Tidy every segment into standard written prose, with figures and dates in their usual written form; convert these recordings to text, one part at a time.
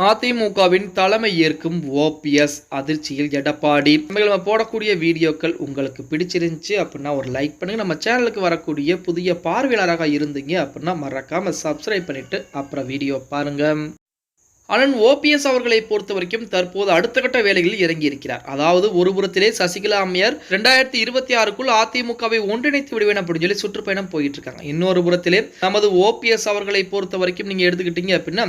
அதிமுகவின் தலைமை ஏற்கும் ஓபிஎஸ் அதிர்ச்சியில் எடப்பாடி. நம்ம போடக்கூடிய வீடியோக்கள் உங்களுக்கு பிடிச்சிருந்துச்சு அப்படின்னா ஒரு லைக் பண்ணுங்க. நம்ம சேனலுக்கு வரக்கூடிய புதிய பார்வையாளராக இருந்தீங்க அப்படின்னா மறக்காம சப்ஸ்கிரைப் பண்ணிட்டு அப்புறம் வீடியோ பாருங்க. ஆனால் ஓபிஎஸ் அவர்களை பொறுத்த வரைக்கும் தற்போது அடுத்த கட்ட வேலைகளில் இறங்கி இருக்கிறார். அதாவது ஒரு புறத்திலே சசிகலா அம்மையார் 2026க்குள் அதிமுகவை ஒன்றிணைத்து விடுவேன் அப்படின்னு சொல்லி சுற்றுப்பயணம் போயிட்டு இருக்காங்க. இன்னொரு புறத்திலே நமது ஓபிஎஸ் அவர்களை பொறுத்த வரைக்கும் நீங்க எடுத்துக்கிட்டீங்க அப்படின்னா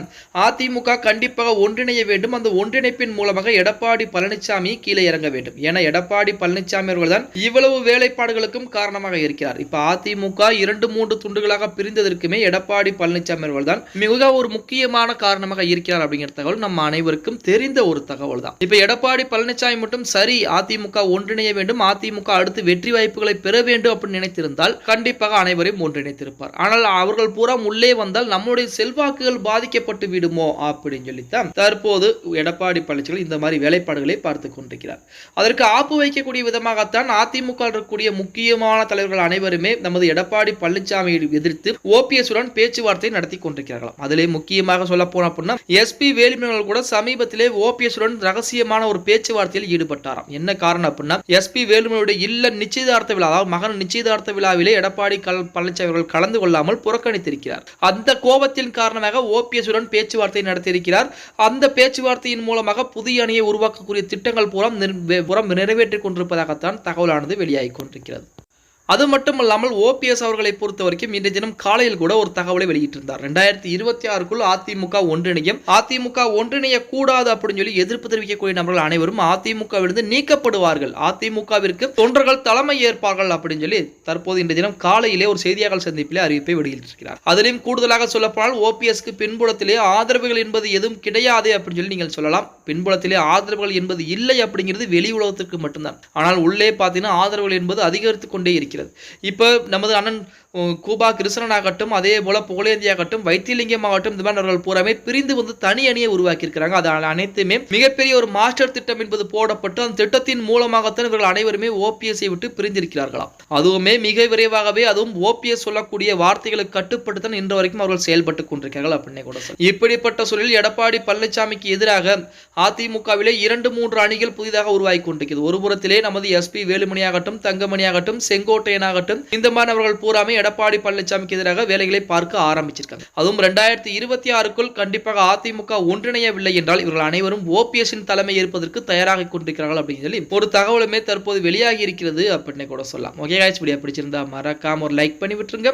அதிமுக கண்டிப்பாக ஒன்றிணைய வேண்டும். அந்த ஒன்றிணைப்பின் மூலமாக எடப்பாடி பழனிசாமி கீழே இறங்க வேண்டும். ஏன்னா எடப்பாடி பழனிசாமி அவர்கள் தான் இவ்வளவு வேலைப்பாடுகளுக்கும் காரணமாக இருக்கிறார். இப்ப அதிமுக 2-3 துண்டுகளாக பிரிந்ததற்குமே எடப்பாடி பழனிசாமி அவர்கள் தான் மிக ஒரு முக்கியமான காரணமாக இருக்கிறார் அப்படிங்கிற தகவல் நம்ம அனைவருக்கும் தெரிந்த ஒரு தகவல் தான். இப்ப எடப்பாடி பழனிசாமி மட்டும் சரி அதிமுக ஒன்றிணைய வேண்டும், அதிமுக அடுத்து வெற்றி வாய்ப்புகளை பெற வேண்டும் அப்படின்னு நினைத்திருந்தால் கண்டிப்பாக அனைவரையும் ஒன்றிணைத்திருப்பார். ஆனால் அவர்கள் பூரா உள்ளே வந்தால் நம்முடைய செல்வாக்குகள் பாதிக்கப்பட்டு விடுமோ அப்படின்னு சொல்லித்தான் தற்போது எடப்பாடி பழனிசாமி இந்த மாதிரி வேலைப்பாடுகளை பார்த்துக் கொண்டிருக்கிறார். அதற்கு ஆப்பு வைக்கக்கூடிய விதமாகத்தான் அதிமுக இருக்கக்கூடிய முக்கியமான தலைவர்கள் அனைவருமே நமது எடப்பாடி பழனிசாமியை எதிர்த்து ஓபிஎஸ் உடன் பேச்சுவார்த்தை நடத்தி கொண்டிருக்கிறார்கள். அதிலே முக்கியமாக சொல்ல போன அப்படின்னா எஸ்பி வேலுமணி கூட சமீபத்திலே ஓபிஎஸ் உடன் ரகசியமான ஒரு பேச்சுவார்த்தையில் ஈடுபட்டாராம். என்ன காரணம் அப்படின்னா எஸ்பி வேலுமணியுடைய இல்ல நிச்சயதார்த்த விழா, அதாவது மகன் நிச்சயதார்த்த விழாவிலே எடப்பாடி பழனிசாமி அவர்கள் கலந்து கொள்ளாமல் புறக்கணித்திருக்கிறார். அந்த கோபத்தின் காரணமாக ஓபிஎஸ் உடன் பேச்சுவார்த்தை நடத்தியிருக்கிறார். அந்த பேச்சுவார்த்தையின் மூலமாக புதிய அணியை உருவாக்கக்கூடிய திட்டங்கள் புறம் நிறைவேற்றிக் கொண்டிருப்பதாகத்தான் தகவலானது வெளியாகி கொண்டிருக்கிறது. அது மட்டும் இல்லாமல் ஓபிஎஸ் அவர்களை பொறுத்த வரைக்கும் இன்றைய தினம் காலையில் கூட ஒரு தகவலை வெளியிட்டிருந்தார். 2026க்குள் அதிமுக ஒன்றிணையும், அதிமுக ஒன்றிணைய கூடாது அப்படின்னு சொல்லி எதிர்ப்பு தெரிவிக்கக்கூடிய நபர்கள் அனைவரும் அதிமுகவிலிருந்து நீக்கப்படுவார்கள், அதிமுகவிற்கு தொண்டர்கள் தலைமை ஏற்பார்கள் அப்படின்னு சொல்லி தற்போது இன்றைய தினம் காலையிலே ஒரு செய்தியாளர் சந்திப்பிலே அறிவிப்பை வெளியிட்டிருக்கிறார். அதிலும் கூடுதலாக சொல்லப்போனால் ஓபிஎஸ்க்கு பின்புலத்திலே ஆதரவுகள் என்பது எதுவும் கிடையாது அப்படின்னு சொல்லி நீங்கள் சொல்லலாம். பின்புலத்திலே ஆதரவுகள் என்பது இல்லை அப்படிங்கிறது வெளி உலகத்திற்கு மட்டும்தான். ஆனால் உள்ளே பார்த்தீங்கன்னா ஆதரவுகள் என்பது அதிகரித்துக் கொண்டே இருக்கிறது. இப்ப நமது அண்ணன் கூபா கிருஷ்ணன் ஆகட்டும், அதே போல புகழேந்தி ஆகட்டும், வைத்தியலிங்கம் ஆகட்டும், இந்த மாதிரி பூராமே பிரிந்து வந்து தனி அணியை உருவாக்கி இருக்கிறாங்க. அது அனைத்துமே மிகப்பெரிய ஒரு மாஸ்டர் திட்டம் என்பது போடப்பட்டு அந்த திட்டத்தின் மூலமாகத்தான் இவர்கள் அனைவருமே ஓபிஎஸ்ஐ விட்டு பிரிந்திருக்கிறார்களாம். அதுவுமே மிக விரைவாகவே, அதுவும் ஓபிஎஸ் சொல்லக்கூடிய வார்த்தைகளுக்கு கட்டுப்பட்டு தான் இன்று வரைக்கும் அவர்கள் செயல்பட்டு கொண்டிருக்கிறார்கள் அப்படின்னு கூட சொல்ல. இப்படிப்பட்ட சூழலில் எடப்பாடி பழனிசாமிக்கு எதிராக அதிமுகவிலே 2-3 அணிகள் புதிதாக உருவாகி கொண்டிருக்கிறது. ஒரு புறத்திலே நமது எஸ்பி வேலுமணி ஆகட்டும், தங்கமணி ஆகட்டும், செங்கோட்டையன் ஆகட்டும், இந்த மாணவர்கள் பூராமே எடப்பாடி பழனிசாமிக்கு எதிராக வேலைகளை பார்க்க ஆரம்பிச்சிருக்காங்க. அதுவும் 2026க்குள் கண்டிப்பாக அதிமுக ஒன்றிணையவில்லை என்றால் இவர்கள் அனைவரும் ஓபிஎஸ்ஸின் தலைமை ஏற்பதற்கு தயாராக கொண்டிருக்கிறார்கள் அப்படின்னு சொல்லி ஒரு தகவலுமே தற்போது வெளியாகி இருக்கிறது அப்படின்னு கூட சொல்லலாம். ஓகே गाइस, வீடியோ பிடிச்சிருந்தா மறக்காம ஒரு லைக் பண்ணி விட்டுருங்க.